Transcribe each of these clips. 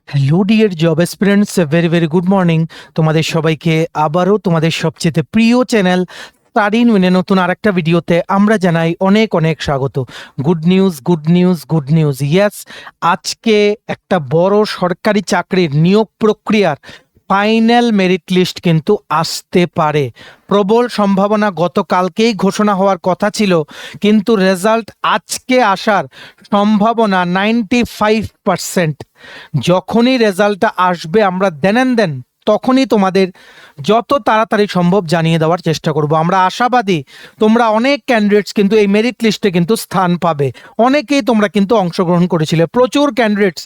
Hello dear job aspirants, very very good morning. তোমাদের সবাইকে আবারও তোমাদের সবচেয়ে প্রিয় চ্যানেল স্টাডি ইন উইনে নতুন আরেকটা ভিডিওতে আমরা জানাই অনেক অনেক স্বাগত। Good news, good news, good news, yes. আজকে একটা বড় সরকারি চাকরির নিয়োগ প্রক্রিয়ার ফাইনাল মেরিট লিস্ট কিন্তু আসতে পারে। প্রবল সম্ভাবনা, গতকালকেই ঘোষণা হওয়ার কথা ছিল, কিন্তু রেজাল্ট আজকে আসার সম্ভাবনা 95%। যখনই রেজাল্টটা আসবে আমরা দেন তখনই তোমাদের যত তাড়াতাড়ি সম্ভব জানিয়ে দেওয়ার চেষ্টা করব। আমরা আশাবাদী তোমরা অনেক ক্যান্ডিডেটস কিন্তু এই মেরিট লিস্টে কিন্তু স্থান পাবে। অনেকেই তোমরা কিন্তু অংশগ্রহণ করেছিলে, প্রচুর candidates,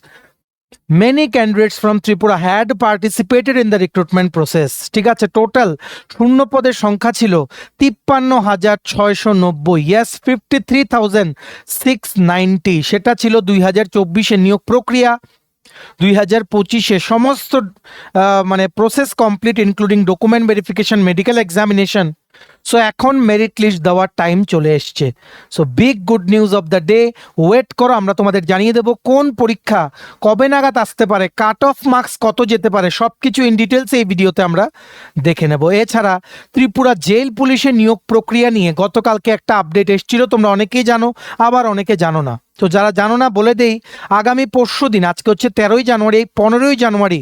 many candidates from Tripura had participated in the recruitment process। ঠিক আছে, টোটাল শূন্য পদের সংখ্যা ছিল 53,690, ইয়েস 53,690। সেটা ছিল 2024-এ নিয়োগ প্রক্রিয়া। 2025-এ সমস্ত মানে process complete, including document verification, medical examination. So এখন মেরিট লিস্ট দেওয়ার টাইম চলে এসছে। So big good news of the day, wait করো, আমরা তোমাদের জানিয়ে দেবো কোন পরীক্ষা কবে নাগাদ আসতে পারে, কাট অফ মার্কস কত যেতে পারে, সব কিছু ইন ডিটেলস এই ভিডিওতে আমরা দেখে নেব। এছাড়া ত্রিপুরা জেল পুলিশের নিয়োগ প্রক্রিয়া নিয়ে গতকালকে একটা আপডেট এসেছিল, তোমরা অনেকেই জানো, আবার অনেকে জানো না। তো যারা জানো না বলে দেই, আগামী পরশু দিন, আজকে হচ্ছে 13ই জানুয়ারি, 15ই জানুয়ারি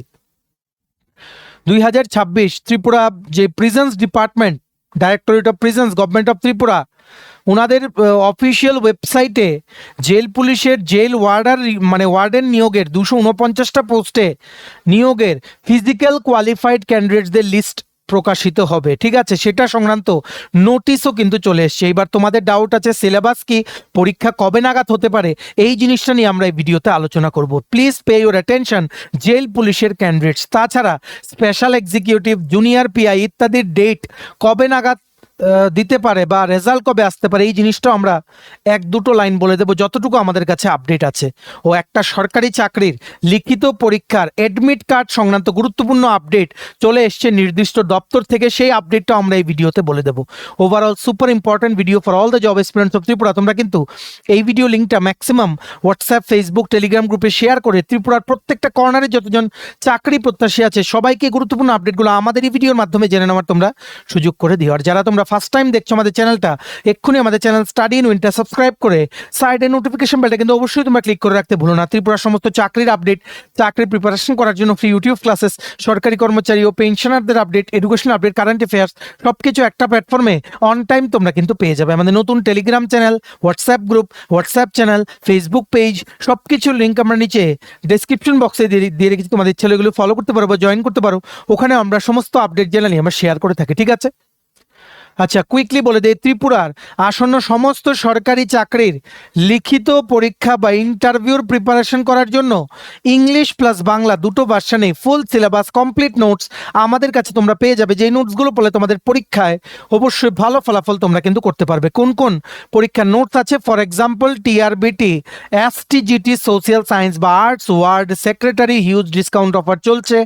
2026 ত্রিপুরা যে prisons department, directorate of prisons, government of Tripura, ওনাদের অফিসিয়াল ওয়েবসাইটে জেল পুলিশের জেল ওয়ার্ডেন নিয়োগের 249টা পোস্টে নিয়োগের ফিজিক্যাল কোয়ালিফাইড ক্যান্ডিডেটসদের লিস্ট প্রকাশিত হবে। ঠিক আছে, সেটা সংক্রান্ত নোটিশও কিন্তু চলে এসছে। এবার তোমাদের ডাউট আছে সিলেবাস কি, পরীক্ষা কবে নাগাদ হতে পারে, এই জিনিসটা নিয়ে আমরা এই ভিডিওতে আলোচনা করব। Please pay your attention jail পুলিশের ক্যান্ডিডেটস। তাছাড়া স্পেশাল এক্সিকিউটিভ, জুনিয়র পিআই ইত্যাদির ডেট কবে নাগাদ দিতে পারে বা রেজাল্ট কবে আসতে পারে, এই জিনিসটাও আমরা এক দুটো লাইন বলে দেবো যতটুকু আমাদের কাছে আপডেট আছে। ও একটা সরকারি চাকরির লিখিত পরীক্ষার অ্যাডমিট কার্ড সংক্রান্ত গুরুত্বপূর্ণ আপডেট চলে এসছে নির্দিষ্ট দপ্তর থেকে, সেই আপডেটটাও আমরা এই ভিডিওতে বলে দেবো। Overall super important video for all the job experience of Tripura. তোমরা কিন্তু এই ভিডিও লিঙ্কটা ম্যাক্সিমাম হোয়াটসঅ্যাপ, ফেসবুক, টেলিগ্রাম গ্রুপে শেয়ার করে ত্রিপুরার প্রত্যেকটা কর্নারে যতজন চাকরি প্রত্যাশী আছে সবাইকে গুরুত্বপূর্ণ আপডেটগুলো আমাদের এই ভিডিওর মাধ্যমে জেনে নেওয়ার তোমরা সুযোগ করে দিও। আর যারা তোমরা ফার্স্ট টাইম দেখছো আমাদের চ্যানেলটা, এক্ষুনি আমাদের চ্যানেল স্টাডি ইন উইনটা সাবস্ক্রাইব করে সাইডে নোটিফিকেশন বেলটা কিন্তু অবশ্যই তোমরা ক্লিক করে রাখতে ভুলো না। ত্রিপুরার সমস্ত চাকরির আপডেট, চাকরির প্রিপারেশন করার জন্য ফ্রি ইউটিউব ক্লাসেস, সরকারি কর্মচারী ও পেনশনারদের update, education update, current affairs সবকিছু একটা প্ল্যাটফর্মে অন টাইম তোমরা কিন্তু পেয়ে যাবে। আমাদের নতুন Telegram channel, WhatsApp group, WhatsApp channel, Facebook page, সবকিছুর লিঙ্ক আমরা নিচে ডেসক্রিপশন বক্সে দিয়ে রেখেছি, তোমাদের ছেলেগুলো ফলো করতে পারো বা জয়েন করতে পারো। ওখানে আমরা সমস্ত আপডেট জেনে আমরা শেয়ার করে থাকি। ঠিক আছে, আচ্ছা কুইকলি বলে দেয়, ত্রিপুরার আসন্ন সমস্ত সরকারি চাকরির লিখিত পরীক্ষা বা ইন্টারভিউর প্রিপারেশন করার জন্য ইংলিশ প্লাস বাংলা দুটো ভার্সানে ফুল সিলেবাস, কমপ্লিট নোটস আমাদের কাছে তোমরা পেয়ে যাবে। যেই নোটসগুলো পড়লে তোমাদের পরীক্ষায় অবশ্যই ভালো ফলাফল তোমরা কিন্তু করতে পারবে। কোন কোন পরীক্ষার নোটস আছে, for example TRBT, STGT, social science বা arts, ward secretary huge discount offer চলছে।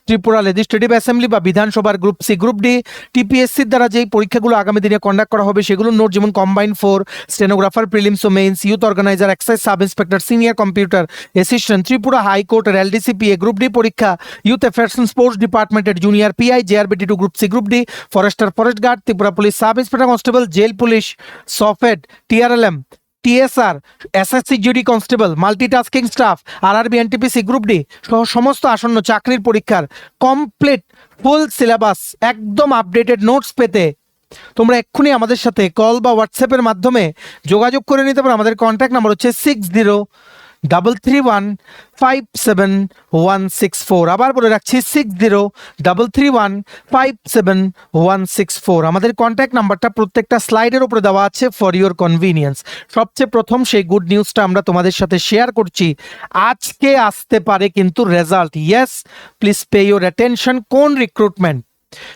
ত্রিপুরা লেজিসলেটিভ অ্যাসেম্বলি বা বিধানসভার গ্রুপ সি, গ্রুপ ডি, টিপিএসসির দ্বারা যেই পরীক্ষাগুলো আগামী দিনে কন্ডাক্ট করা হবে সেগুলোর নোট, যেমন কম্বাইন্ড 4, স্টেনোগ্রাফার, প্রিলিমস ও mains, youth organiser, excise sub inspector, senior computer assistant, Tripura হাইকোর্টের এলডিসিপিএ, গ্রুপ ডি পরীক্ষা, ইউথ অ্যাফেয়ার্স এন্ড স্পোর্টস ডিপার্টমেন্টের junior PI, JRBT two, group C, group D, forester, forest guard, Tripura police sub inspector constable, jail police, সফেড, TRLM, TSR, SSC GD constable, multitasking staff, RRB, NTPC, group D সহ সমস্ত আসন্ন চাকরির পরীক্ষার complete full syllabus, একদম updated notes পেতে তোমরা এক্ষুনি আমাদের সাথে কল বা হোয়াটসঅ্যাপের মাধ্যমে যোগাযোগ করে নিতে পারো। আমাদের কন্ট্যাক্ট নাম্বার হচ্ছে 6033157164। আবার বলে রাখছি 6033157164। আমাদের কন্ট্যাক্ট নাম্বারটা প্রত্যেকটা স্লাইডের উপরে দেওয়া আছে ফর ইউর কনভিনিয়েন্স। সবচেয়ে প্রথম সেই গুড নিউজটা আমরা তোমাদের সাথে শেয়ার করছি, আজকে আসতে পারে কিন্তু result. Yes, please pay your attention. কোন রিক্রুটমেন্ট,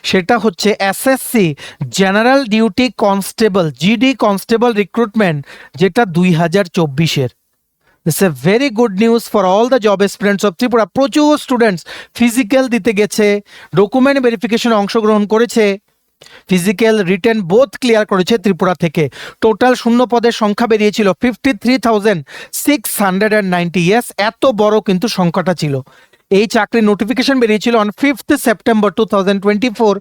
সেটা হচ্ছে SSC general duty constable, GD constable recruitment, যেটা 2024-এর। This a very good news for all the job aspirants of Tripura. প্রচুর স্টুডেন্টস ফিজিক্যাল দিতে গেছে, ডকুমেন্ট ভেরিফিকেশনে অংশগ্রহণ করেছে, ফিজিক্যাল রিটেন বোথ ক্লিয়ার করেছে ত্রিপুরা থেকে। টোটাল শূন্য পদের সংখ্যা বেরিয়েছিল 53,690। ইয়েস, এত বড় কিন্তু সংখ্যাটা ছিল। এই চাকরির নোটিফিকেশন বেরিয়েছিল অন 5th সেপ্টেম্বর 2024।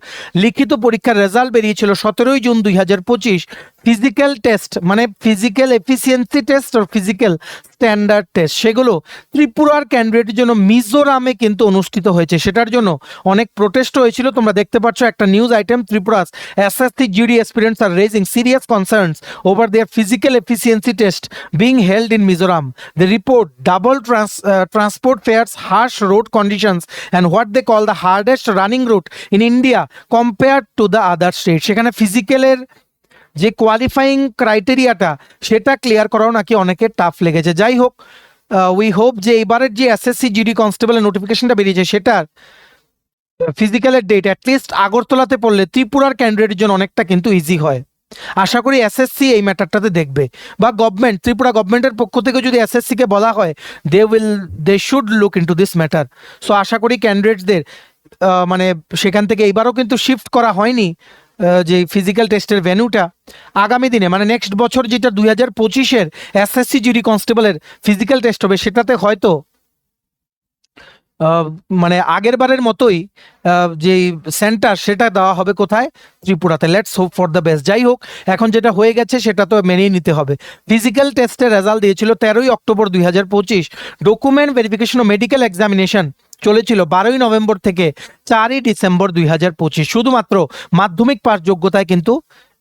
লিখিত পরীক্ষার রেজাল্ট বেরিয়েছিল 17 জুন 2025। ফিজিক্যাল টেস্ট মানে ফিজিক্যাল এফিসিয়েন্সি টেস্ট আর ফিজিক্যাল স্ট্যান্ডার্ড টেস্ট, সেগুলো ত্রিপুরার ক্যান্ডিডেটের জন্য মিজোরামে কিন্তু অনুষ্ঠিত হয়েছে। সেটার জন্য অনেক প্রোটেস্ট হয়েছিল। তোমরা দেখতে পাচ্ছ একটা news item, Tripura's SSC GD aspirants are raising serious concerns over their physical efficiency test being held in Mizoram. The report double transport fares, harsh road conditions and what they call the hardest running route in India compared to the other states। সেখানে ফিজিক্যালের যে qualifying ক্রাইটেরিয়াটা সেটা clear করাও নাকি অনেকের tough লেগেছে। যাই হোক, we hope যে এবারের যে এসএসসি জিডি কনস্টেবলের নোটিফিকেশনটা বেরিয়েছে সেটার ফিজিক্যালের ডেট অ্যাটলিস্ট আগরতলাতে পড়লে ত্রিপুরার ক্যান্ডিডেটের জন্য অনেকটা কিন্তু ইজি হয়। আশা করি এসএসসি এই ম্যাটারটাতে দেখবে, বা গভর্নমেন্ট, ত্রিপুরা গভর্নমেন্টের পক্ষ থেকে যদি এসএসসিকে বলা হয় they should look into this matter. So আশা করি ক্যান্ডিডেটসদের মানে সেখান থেকে এইবারও কিন্তু শিফট করা হয়নি যে ফিজিক্যাল টেস্টের ভেন্যুটা। আগামী দিনে মানে নেক্সট বছর যেটা 2025-এর এসএসসি জিডি কনস্টেবলের ফিজিক্যাল টেস্ট হবে সেটাতে হয়তো মানে আগের বারের মতোই যে সেন্টার সেটা দেওয়া হবে কোথায়, ত্রিপুরাতে। Let's hope for the best. যাই হোক, এখন যেটা হয়ে গেছে সেটা তো মেনেই নিতে হবে। ফিজিক্যাল টেস্টের রেজাল্ট দিয়েছিল 13 অক্টোবর 2025। ডকুমেন্ট ভেরিফিকেশন ও মেডিকেল এক্সামিনেশন চলেছিল 12 নভেম্বর থেকে 4 ডিসেম্বর 2025। শুধুমাত্র মাধ্যমিক পাস যোগ্যতায় কিন্তু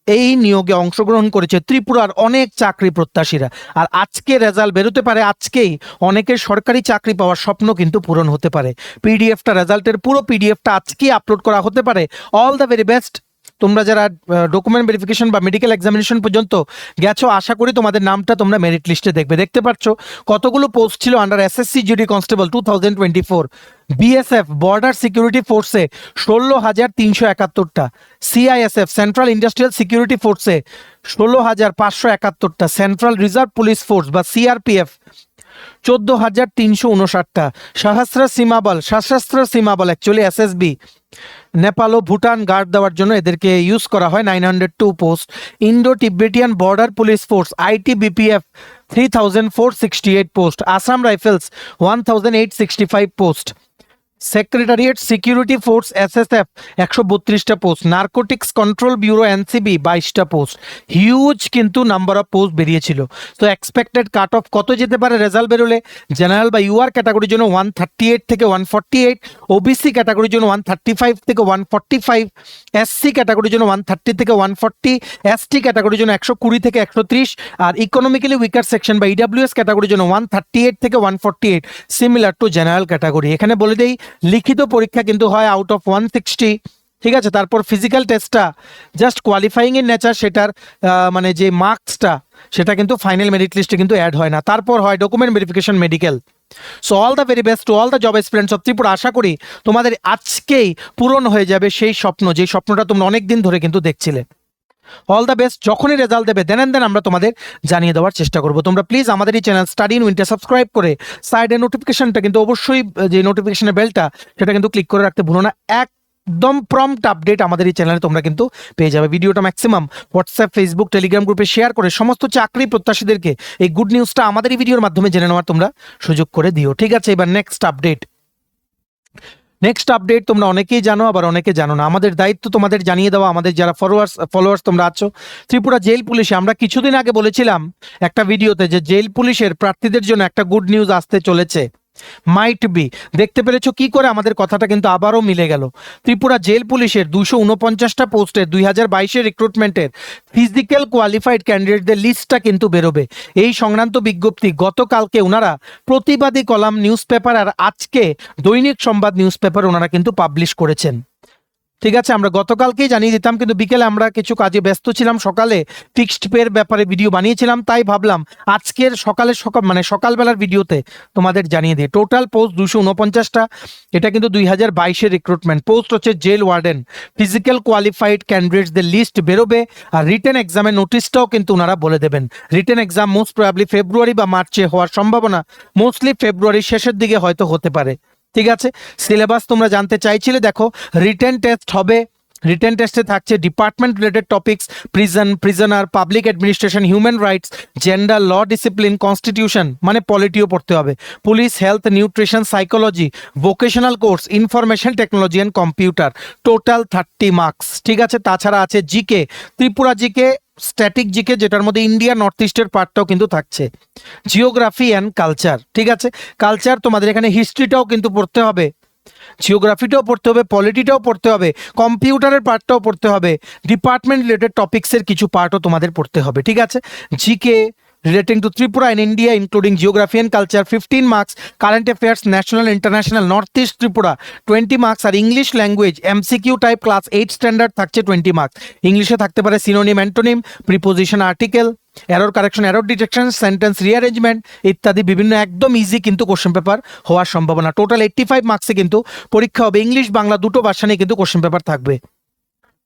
এই নিয়োগে অংশগ্রহণ করেছে ত্রিপুরার অনেক চাকরি প্রত্যাশীরা। আর আজকে রেজাল্ট বেরোতে পারে, আজকেই অনেকের সরকারি চাকরি পাওয়ার স্বপ্ন কিন্তু পূরণ হতে পারে। পিডিএফটা, রেজাল্টের পুরো পিডিএফটা আজকেই আপলোড করা হতে পারে। All the very best. তোমরা যারা ডকুমেন্ট ভেরিফিকেশন বা মেডিকেল এক্সামিনেশন পর্যন্ত গেছো, আশা করি তোমাদের নামটা তোমরা মেরিট লিস্টে দেখবে। দেখতে পাচ্ছ কতগুলো পোস্ট ছিল under SSC GD constable 2024। BSF border security ফোর্সে 16,371টা, সিআইএসএফ সেন্ট্রাল ইন্ডাস্ট্রিয়াল সিকিউরিটি ফোর্সে 16,571টা, সেন্ট্রাল রিজার্ভ পুলিশ ফোর্স বা সিআরপিএফ 14,359টা, সশস্ত্র সীমাবল অ্যাকচুয়ালি এসএসবি নেপাল ও ভুটান গার্ড দেওয়ার জন্য এদেরকে ইউজ করা হয় 902 post. Indo Tibetan border police force ITBPF 3,468 post. Assam rifles 1,865 post. Secretariat security force SSF 132টা post. Narcotics control bureau NCB 22টা পোস্ট। হিউজ কিন্তু নাম্বার অফ পোস্ট বেরিয়েছিল। তো এক্সপেক্টেড কাট অফ কত যেতে পারে রেজাল্ট বেরোলে? জেনারেল বা ইউআর ক্যাটাগরির জন্য 138 থেকে 148, ওবিসি ক্যাটাগরির জন্য 135 থেকে 145, এসসি ক্যাটাগরির জন্য 130 থেকে 140, এসটি ক্যাটাগরির জন্য 120 থেকে 130, আর ইকোনমিক্যালি উইকার সেকশন বা ইডাব্লিউএস ক্যাটাগরির জন্য 138 থেকে 148, সিমিলার টু জেনারেল ক্যাটাগরি। এখানে বলে দেই লিখিত পরীক্ষা কিন্তু হয় আউট অফ 160, ঠিক আছে। তারপর ফিজিক্যাল টেস্টটা জাস্ট কোয়ালিফাইং এর নেচার, সেটার মানে যে মার্কসটা সেটা কিন্তু ফাইনাল মেরিট লিস্টে কিন্তু অ্যাড হয় না। তারপর হয় document verification, medical. So all the very best to all the job experience of Tripura. আশা করি তোমাদের আজকেই পূরণ হয়ে যাবে সেই স্বপ্ন, যে স্বপ্নটা তোমরা অনেক দিন ধরে কিন্তু দেখছিলে। All the best. যখনই রেজাল্ট দেবে দেন আমরা তোমাদের জানিয়ে দেওয়ার চেষ্টা করব। তোমরা প্লিজ আমাদের এই channel study in winter subscribe করে সাইডের নোটিফিকেশনটা কিন্তু অবশ্যই, যে নোটিফিকেশনের বেলটা সেটা কিন্তু ক্লিক করে রাখতে ভুলো না। একদম প্রম্পট আপডেট আমাদের এই চ্যানেলে তোমরা কিন্তু পেয়ে যাবে। ভিডিওটা ম্যাক্সিমাম হোয়াটসঅ্যাপ, ফেসবুক, টেলিগ্রাম গ্রুপে শেয়ার করে সমস্ত চাকরি প্রত্যাশীদেরকে এই গুড নিউজটা আমাদের এই ভিডিওর মাধ্যমে জেনে নেওয়ার তোমরা সুযোগ করে দিও, ঠিক আছে। এবার নেক্সট আপডেট তোমরা অনেকেই জানো, আবার অনেকে জানো না। আমাদের দায়িত্ব তোমাদের জানিয়ে দেওয়া। আমাদের যারা ফলোয়ার্স তোমরা আছো, ত্রিপুরা জেল পুলিশে আমরা কিছুদিন আগে বলেছিলাম একটা ভিডিওতে যে জেল পুলিশের প্রার্থীদের জন্য একটা গুড নিউজ আসতে চলেছে। Might be. দেখতে পেরেছো কি করে আমাদের কথাটা কিন্তু আবারও মিলে গেল। ত্রিপুরা জেল পুলিশের 249টা পোস্টের 2022-এর রিক্রুটমেন্টের ফিজিক্যাল কোয়ালিফাইড ক্যান্ডিডেটদের লিস্টটা কিন্তু বেরোবে। এই সংক্রান্ত বিজ্ঞপ্তি গতকালকে ওনারা প্রতিবাদী কলাম নিউজ পেপার আর আজকে দৈনিক সংবাদ নিউজ পেপার ওনারা কিন্তু পাবলিশ করেছেন, ঠিক আছে। আমরা গতকালকেই জানিয়ে দিতাম, কিন্তু বিকেলে আমরা কিছু কাজে ব্যস্ত ছিলাম, সকালে ফিক্সড পের ব্যাপারে ভিডিও বানিয়েছিলাম, তাই ভাবলাম আজকের সকালবেলার ভিডিওতে তোমাদের জানিয়ে দিই। টোটাল পোস্ট 249টা। এটা কিন্তু 2022-এর রিক্রুটমেন্ট। পোস্ট হচ্ছে জেল ওয়ার্ডেন। ফিজিক্যাল কোয়ালিফাইড ক্যান্ডিডেটসদের লিস্ট বেরোবে, আর রিটেন এক্সামের নোটিশটাও কিন্তু ওনারা বলে দেবেন। Written exam most probably February বা মার্চে হওয়ার সম্ভাবনা, মোস্টলি ফেব্রুয়ারির শেষের দিকে হয়তো হতে পারে, ঠিক আছে। সিলেবাস তোমরা জানতে চাইছিলে, দেখো রিটেন টেস্ট হবে রিটেন টেস্টে থাকছে department related topics, prisoner, public administration, human rights, gender, law discipline, constitution মানে পলিটিও পড়তে হবে, police, health, nutrition, psychology, vocational course, information technology and computer, total 30 marks. ঠিক আছে, তাছাড়া আছে GK, Tripura GK, static GK, যেটার মধ্যে ইন্ডিয়া নর্থ ইস্টের পার্টটাও কিন্তু থাকছে, জিওগ্রাফি অ্যান্ড কালচার। ঠিক আছে, কালচার তোমাদের এখানে হিস্ট্রিটাও কিন্তু পড়তে হবে, জিওগ্রাফিটাও পড়তে হবে, পলিটিটাও পড়তে হবে, কম্পিউটারের পার্টটাও পড়তে হবে, ডিপার্টমেন্ট রিলেটেড টপিক্সের কিছু পার্টও তোমাদের পড়তে হবে। ঠিক আছে, GK relating to Tripura in India including geography and culture 15 marks, current affairs national international north east Tripura 20 marks, আর English language MCQ type class 8 standard থাকছে 20 মার্কস। ইংলিশে থাকতে পারে synonym, antonym, preposition, article, error correction, error detection, sentence rearrangement ইত্যাদি বিভিন্ন একদম easy কিন্তু question paper হওয়ার সম্ভাবনা। টোটাল 85 মার্কসে কিন্তু পরীক্ষা হবে, ইংলিশ বাংলা দুটো ভার্সানে কিন্তু কোশ্চেন পেপার থাকবে।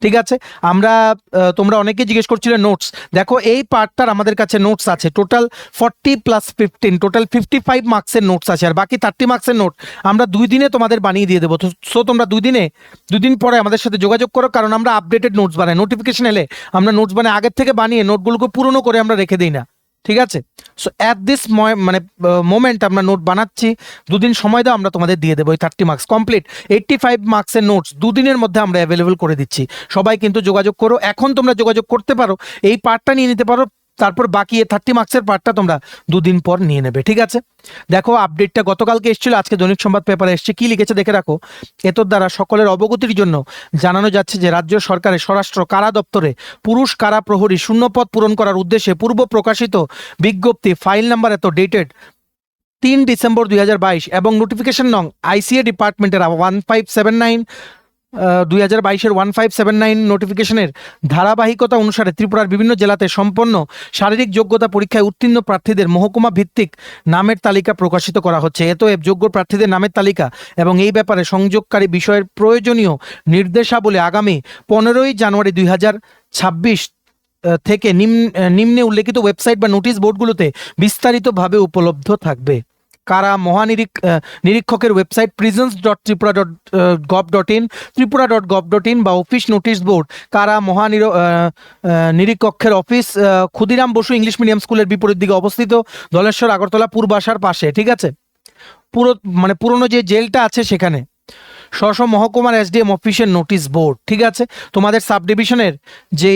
ঠিক আছে, আমরা তোমরা অনেকে জিজ্ঞেস করছিলে নোটস, দেখো এই পার্টটার আমাদের কাছে নোটস আছে টোটাল 40 + 15, টোটাল 55 মার্কসের নোটস আছে, আর বাকি 30 মার্কসের নোট আমরা 2 দিনে তোমাদের বানিয়ে দিয়ে দেবো। সো তোমরা 2 দিন পরে আমাদের সাথে যোগাযোগ করো, কারণ আমরা আপডেটেড নোটস বানাই, নোটিফিকেশন এলে আমরা নোটস বানাই আগের থেকে বানিয়ে নোটগুলোকে পুরনো করে আমরা রেখে দিই না। ঠিক আছে, সো অ্যাট দিস মোমেন্ট আমরা নোট বানাচ্ছি, 2 দিন সময় দাও, আমরা তোমাদের দিয়ে দেবো এই 30 মার্কস কমপ্লিট। 85 মার্কসের নোটস 2 দিনের মধ্যে আমরা অ্যাভেলেবল করে দিচ্ছি, সবাই কিন্তু যোগাযোগ করো, এখন তোমরা যোগাযোগ করতে পারো, এই পার্টটা নিয়ে নিতে পারো, তারপর বাকি 30 মার্কসের পার্টটা তোমরা 2 দিন পর নিয়ে নেবে। ঠিক আছে, দেখো আপডেটটা গতকালকে এসেছিল, আজকে দৈনিক সংবাদ পেপারে এসছে, কি লিখেছে দেখে রাখো। এতর দ্বারা সকলের অবগতির জন্য জানানো যাচ্ছে যে রাজ্য সরকারের স্বরাষ্ট্র কারা দপ্তরে পুরুষ কারা প্রহরী শূন্যপদ পূরণ করার উদ্দেশ্যে পূর্ব প্রকাশিত বিজ্ঞপ্তি ফাইল নাম্বার এত ডেটেড 3 ডিসেম্বর 2022 এবং নোটিফিকেশন নং আইসিএ ডিপার্টমেন্টের 1579 2022-এর 1579 নোটিফিকেশনের ধারাবাহিকতা অনুসারে ত্রিপুরার বিভিন্ন জেলাতে সম্পন্ন শারীরিক যোগ্যতা পরীক্ষায় উত্তীর্ণ প্রার্থীদের মহকুমা ভিত্তিক নামের তালিকা প্রকাশিত করা হচ্ছে। এতএব যোগ্য প্রার্থীদের নামের তালিকা এবং এই ব্যাপারে সংযোগকারী বিষয়ের প্রয়োজনীয় নির্দেশাবলী আগামী 15ই জানুয়ারি 2026 থেকে নিম্নে উল্লেখিত ওয়েবসাইট বা নোটিশ বোর্ডগুলোতে বিস্তারিতভাবে উপলব্ধ থাকবে। কারা নিরীক্ষকের ওয়েবসাইট prisons.tripura.gov.in, tripura.gov.in বা অফিস নোটিশ বোর্ড কারা নিরীক্ষকের office Khudiram Basu English medium স্কুলের বিপরীত দিকে অবস্থিত, ধলেশ্বর আগরতলা পূর্বাসার পাশে। ঠিক আছে, পুরনো যে জেলটা আছে সেখানে স্ব মহকুমার এসডিএম অফিসের নোটিশ বোর্ড। ঠিক আছে, তোমাদের সাব ডিভিশনের যে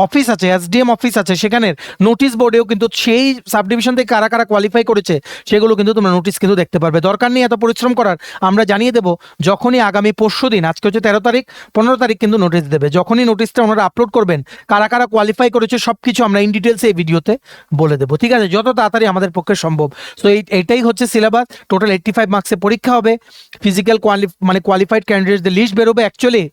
অফিস আছে, এসডিএম অফিস আছে, সেখানের নোটিশ বোর্ডেও কিন্তু সেই সাব ডিভিশন থেকে কারা কারা কোয়ালিফাই করেছে সেগুলো কিন্তু তোমরা নোটিশ কিন্তু দেখতে পারবে। দরকার নেই এত পরিশ্রম করার, আমরা জানিয়ে দেবো যখনই আগামী পরশু দিন, আজকে হচ্ছে 13 তারিখ, 15 তারিখ কিন্তু নোটিশ দেবে, যখনই নোটিশটা ওনারা আপলোড করবেন কারা কারা কোয়ালিফাই করেছে সব কিছু আমরা ইন ডিটেলসে এই ভিডিওতে বলে দেবো। ঠিক আছে, যত তাড়াতাড়ি আমাদের পক্ষে সম্ভব। সো এইটাই হচ্ছে সিলেবাস, টোটাল 85 মার্কসে পরীক্ষা হবে, ফিজিক্যাল কোয়ালিফাইড ক্যান্ডিডেটদের লিস্ট বেরোবে। অ্যাকচুয়ালি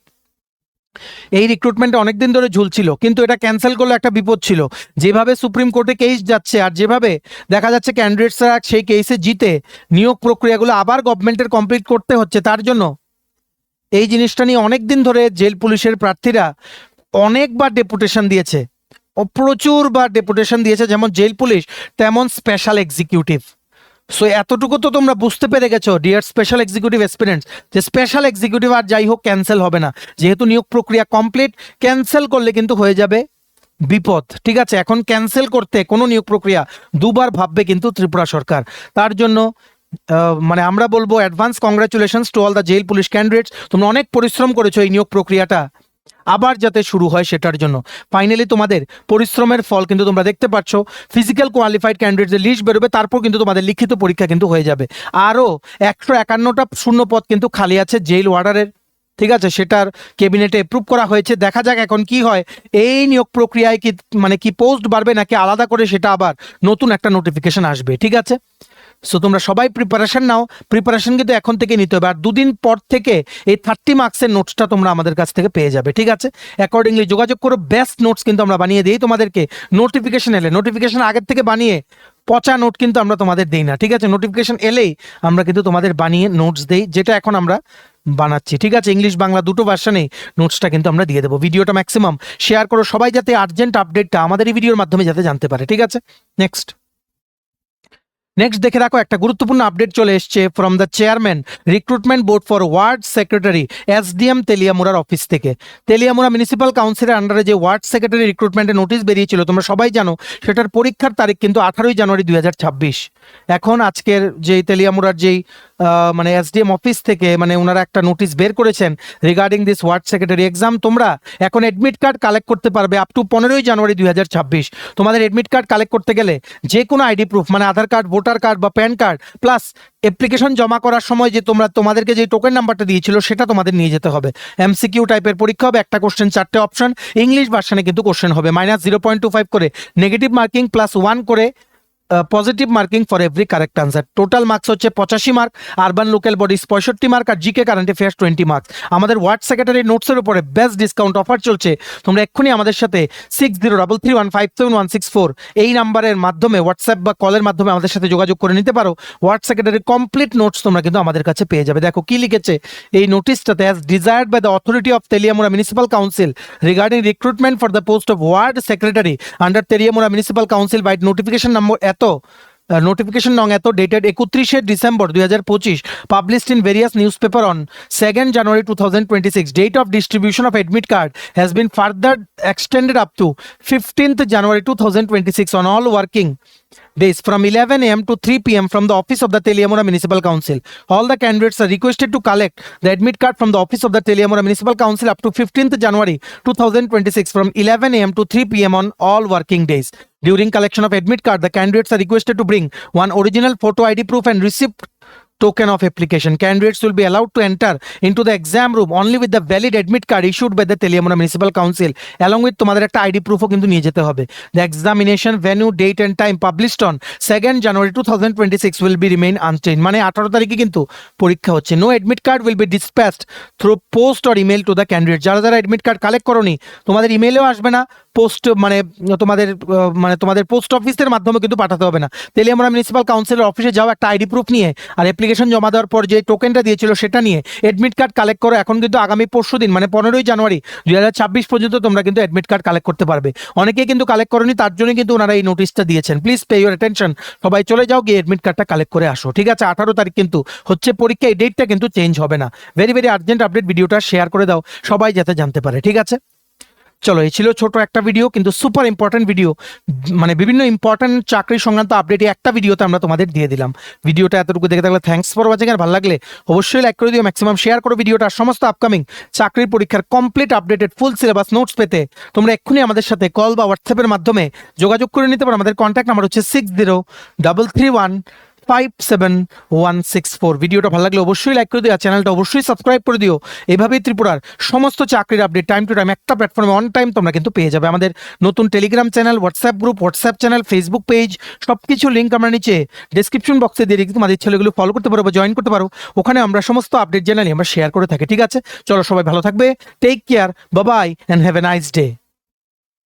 এই রিক্রুটমেন্টটা অনেকদিন ধরে ঝুলছিল, কিন্তু এটা ক্যান্সেল করলে একটা বিপদ ছিল, যেভাবে সুপ্রিম কোর্টে কেস যাচ্ছে আর যেভাবে দেখা যাচ্ছে ক্যান্ডিডেটসরা সেই কেসে জিতে নিয়োগ প্রক্রিয়াগুলো আবার গভর্নমেন্টের কমপ্লিট করতে হচ্ছে, তার জন্য এই জিনিসটা নিয়ে অনেকদিন ধরে জেল পুলিশের প্রার্থীরা অনেকবার ডেপুটেশন দিয়েছে, প্রচুরবার ডেপুটেশন দিয়েছে, যেমন জেল পুলিশ তেমন স্পেশাল এক্সিকিউটিভ। সো এতটুকু তো তোমরা বুঝতে পেরে গেছো ডিয়ার স্পেশাল এক্সিকিউটিভ এক্সপিরিয়েন্স, যে স্পেশাল এক্সিকিউটিভ আর যাই হোক ক্যান্সেল হবে না, যেহেতু নিয়োগ প্রক্রিয়া কমপ্লিট, ক্যান্সেল করলে কিন্তু হয়ে যাবে বিপদ। ঠিক আছে, এখন ক্যান্সেল করতে কোনো নিয়োগ প্রক্রিয়া দুবার ভাববে কিন্তু ত্রিপুরা সরকার, তার জন্য আমরা বলবো advance congratulations to all the jail police candidates, তোমরা অনেক পরিশ্রম করেছো এই নিয়োগ প্রক্রিয়াটা আবার যাতে শুরু হয় সেটার জন্য। ফাইনালি তোমাদের পরিশ্রমের ফল কিন্তু তোমরা দেখতে পাচ্ছ, ফিজিক্যাল কোয়ালিফাইড ক্যান্ডিডেটদের লিস্ট বেরোবে, তারপর কিন্তু তোমাদের লিখিত পরীক্ষা কিন্তু হয়ে যাবে। আরও 151টা শূন্য পদ কিন্তু খালি আছে জেল ওয়ার্ডারের। ঠিক আছে, সেটার ক্যাবিনেটে অ্যাপ্রুভ করা হয়েছে, দেখা যাক এখন কি হয়, এই নিয়োগ প্রক্রিয়ায় কি পোস্ট বাড়বে নাকি আলাদা করে সেটা আবার নতুন একটা নোটিফিকেশন আসবে। ঠিক আছে, সো তোমরা সবাই প্রিপারেশন নাও, প্রিপারেশন কিন্তু এখন থেকে নিতে হবে, আর 2 দিন পর থেকে এই 30 মার্কসের নোটসটা তোমরা আমাদের কাছ থেকে পেয়ে যাবে। ঠিক আছে, অ্যাকর্ডিংলি যোগাযোগ করো, বেস্ট নোটস কিন্তু আমরা বানিয়ে দিই তোমাদেরকে। নোটিফিকেশন এলে, নোটিফিকেশন আগের থেকে বানিয়ে পচা নোট কিন্তু আমরা তোমাদের দিই না। ঠিক আছে, নোটিফিকেশন এলেই আমরা কিন্তু তোমাদের বানিয়ে নোটস দেই, যেটা এখন আমরা বানাচ্ছি। ঠিক আছে, ইংলিশ বাংলা দুটো ভার্সনেই নোটসটা কিন্তু আমরা দিয়ে দেবো। ভিডিওটা ম্যাক্সিমাম শেয়ার করো সবাই, যাতে আর্জেন্ট আপডেটটা আমাদের এই ভিডিওর মাধ্যমে যাতে জানতে পারে। ঠিক আছে, নেক্সট নেক্সট দেখে রাখো, একটা গুরুত্বপূর্ণ আপডেট চলে এসছে from the chairman recruitment board for ward secretary SDM তেলিয়ামুড়ার অফিস থেকে। তেলিয়ামুড়া মিউনিসিপ্যাল কাউন্সিলের আন্ডারে যে ওয়ার্ড সেক্রেটারি রিক্রুটমেন্টের নোটিশ বেরিয়েছিল তোমরা সবাই জানো, সেটার পরীক্ষার তারিখ কিন্তু 18ই জানুয়ারি 2026। এখন আজকের যেই তেলিয়ামুড়ার যেই মানে এসডিএম অফিস থেকে মানে ওনারা একটা নোটিশ বের করেছেন regarding this word secretary exam. তোমরা এখন এডমিট কার্ড কালেক্ট করতে পারবে আপ টু 15ই জানুয়ারি 2026। তোমাদের এডমিট কার্ড কালেক্ট করতে গেলে যে কোনো আইডি প্রুফ মানে আধার কার্ড, ভোটার কার্ড বা প্যান কার্ড প্লাস অ্যাপ্লিকেশন জমা করার সময় যে তোমাদেরকে যে টোকেন নাম্বারটা দিয়েছিল সেটা তোমাদের নিয়ে যেতে হবে। এমসিকিউ টাইপের পরীক্ষা হবে, একটা কোশ্চেন 4টে অপশন, ইংলিশ ভার্সনে কিন্তু কোশ্চেন হবে, -0.25 করে নেগেটিভ মার্কিং প্লাস 1 করে positive marking for every correct answer. Total marks হচ্ছে 85 mark, urban local bodies 65 mark আর জিকে কারেন্ট অ্যাফেয়ার্স 20 মার্কস। আমাদের ওয়ার্ড সেক্রেটারি নোটসের উপরে বেস্ট ডিসকাউন্ট অফার চলছে। তোমরা এক্ষুনি আমাদের সাথে 6033157164 এই নাম্বারের মাধ্যমে হোয়াটসঅ্যাপ বা কলের মাধ্যমে আমাদের সাথে যোগাযোগ করে নিতে পারো। ওয়ার্ড সেক্রেটারির কমপ্লিট নোটস তোমরা কিন্তু আমাদের কাছে পেয়ে যাবে। দেখো কি লিখেছে এই নোটিশটাতে, as desired by the authority of Teliamura municipal council regarding recruitment for the post of ward secretary under Teliamura municipal council by notification number notification নং এত ডেটেড 31শে December 2025, published in various newspaper on 2nd January 2026. Date of distribution of admit card has been further extended up to 15th January 2026 on all working days from 11 a.m. to 3 p.m. from the office of the Teliamura Municipal Council. All the candidates are requested to collect the admit card from the office of the Teliamura Municipal Council up to 15th January 2026 from 11 a.m. to 3 p.m. on all working days. During collection of admit card, the candidates are requested to bring one original photo ID proof and receipt token of application. Candidates will be allowed to enter into the exam room only with the valid admit card issued by the Teliamuna Municipal Council along with তোমাদের একটা ID প্রুফও কিন্তু নিয়ে যেতে হবে। The examination venue, date and time published on 2nd January 2026 will be remain unchanged. মানে 18 তারিখে কিন্তু পরীক্ষা হচ্ছে। No admit card will be dispatched through post or email to the candidate. যারা যারা admit card কালেক্ট করোনি তোমাদের ইমেইলেও আসবে না, পোস্ট মানে তোমাদের পোস্ট অফিসের মাধ্যমে কিন্তু পাঠাতে হবে না। তেলিয়ামুড়া মিউনিসিপ্যাল কাউন্সিলের অফিসে যাও একটা আইডি প্রুফ নিয়ে আর অ্যাপ্লিকেশন জমা দেওয়ার পর যে টোকেনটা দিয়েছিল সেটা নিয়ে অ্যাডমিট কার্ড কালেক্ট করো। এখন কিন্তু আগামী পরশুদিন মানে 15ই জানুয়ারি 2026 পর্যন্ত তোমরা কিন্তু অ্যাডমিট কার্ড কালেক্ট করতে পারবে। অনেকেই কিন্তু কালেক্ট করোনি, তার জন্য কিন্তু ওনারা এই নোটিশটা দিয়েছেন। প্লিজ পে ইউর অ্যাটেনশন, সবাই চলে যাও গিয়ে অ্যাডমিট কার্ডটা কালেক্ট করে আসো। ঠিক আছে, 18 তারিখ কিন্তু হচ্ছে পরীক্ষা, এই ডেটটা কিন্তু চেঞ্জ হবে না। ভেরি ভেরি আর্জেন্ট আপডেট, ভিডিওটা শেয়ার করে দাও সবাই যাতে জানতে পারে। ঠিক আছে, চলো এই ছিল ছোট একটা ভিডিও কিন্তু সুপার ইম্পর্টেন্ট ভিডিও, মানে বিভিন্ন ইম্পর্টেন্ট চাকরি সংক্রান্ত আপডেট একটা ভিডিওতে আমরা তোমাদের দিয়ে দিলাম। ভিডিওটা এতটুকু দেখে থাকলে থ্যাঙ্কস ফর ওয়াচিং, আর ভালো লাগলে অবশ্যই লাইক করে দিও, ম্যাক্সিমাম শেয়ার করো ভিডিওটা। সমস্ত আপকামিং চাকরির পরীক্ষার complete updated full syllabus notes পেতে তোমরা এক্ষুনি আমাদের সাথে কল বা হোয়াটসঅ্যাপের মাধ্যমে যোগাযোগ করে নিতে পারো। আমাদের কন্ট্যাক্ট নাম্বার হচ্ছে 6033157164। ভিডিওটা ভালো লাগলে অবশ্যই লাইক করে দিও, আর চ্যানেলটা অবশ্যই সাবস্ক্রাইব করে দিও। এভাবেই ত্রিপুরার সমস্ত চাকরির আপডেট টাইম টু টাইম একটা প্ল্যাটফর্মে অন টাইম তোমরা কিন্তু পেয়ে যাবে। আমাদের নতুন Telegram channel, WhatsApp group, WhatsApp channel, Facebook page সব কিছু লিঙ্ক আমরা নিচে ডেসক্রিপশন বক্সে দিয়ে রেখে তোমাদের ছেলেগুলো ফলো করতে পারো বা জয়েন করতে পারো। ওখানে আমরা সমস্ত আপডেট জেনারেলি আমরা শেয়ার করে থাকি। ঠিক আছে, চলো সবাই ভালো থাকবে, take care, bye bye and have a nice day.